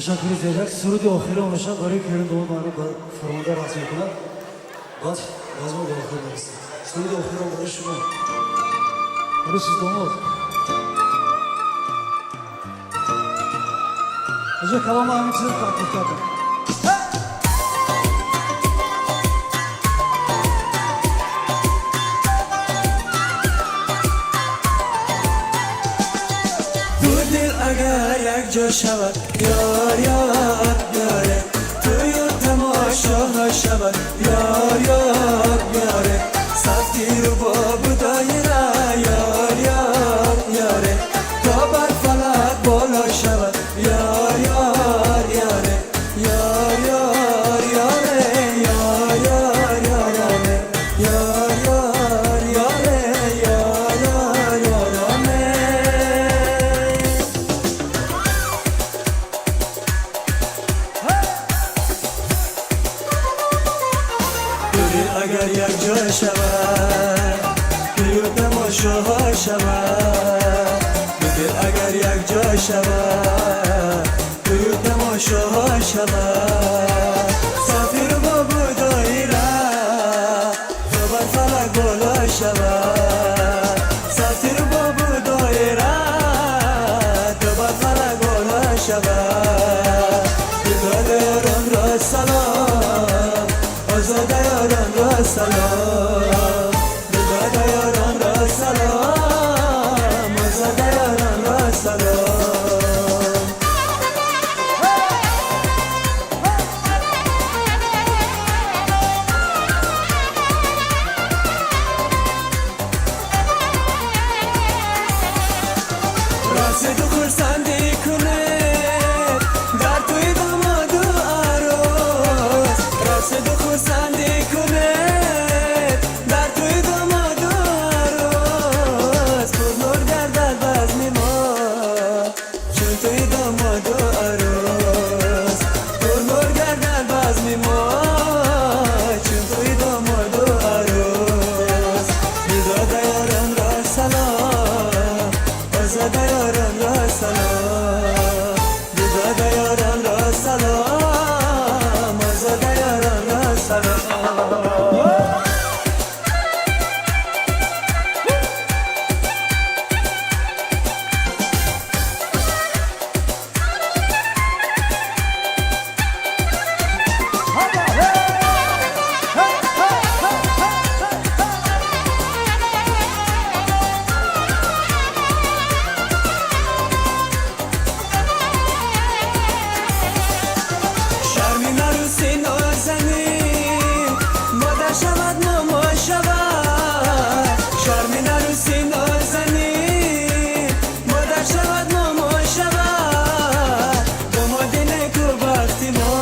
تشکر زیاد. سرود آخری آموزش برای کردن دو مارو با فرمانده رسمی کنند. بعد بازم به آخر میرسیم. سرود آخری آموزش شما. برای چیز داماد. اینجا کلام همین چیز تحقیق کردم. اگر یک جا شود یار یار یاره توی تماشا شود یار یار یاره سفتی رو با بودایره یار یار یاره تا بر فلک بالا شود یار یار یاره یار یار یاره یار یار یاره یار یار یاره یار یار یارانه اگر یک جا شود پیو تماشاها شود دل اگر یک جا شود پیو تماشاها شود سفیر با بودایره تو بر فلک بالا شود سفیر با بودایره تو بر فلک بالا شود بداد یاران را سلام آزاد یاران را سلام بداد یاران را سلام آزاد یاران را سلام راسد و خرسندی کنه در توی داماد و عروس راسد و خرسندی کنه در توی داماد و عروس پرنور گردد بزم ما چون توی داماد و عروس پرنور گردد بزم ما چون توی داماد و عروس بداد یاران را سلام آزاد یاران را سلام بداد یاران را سلام آزاد یاران را سلام شرمی نروسی نازنین مادر شود ماما شود شرمی نروسی نازنین مادر شود ماما شود داماد نیکو وقتی ما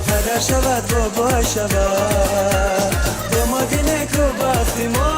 پدر شود بابا شود داماد نیکو وقتی ما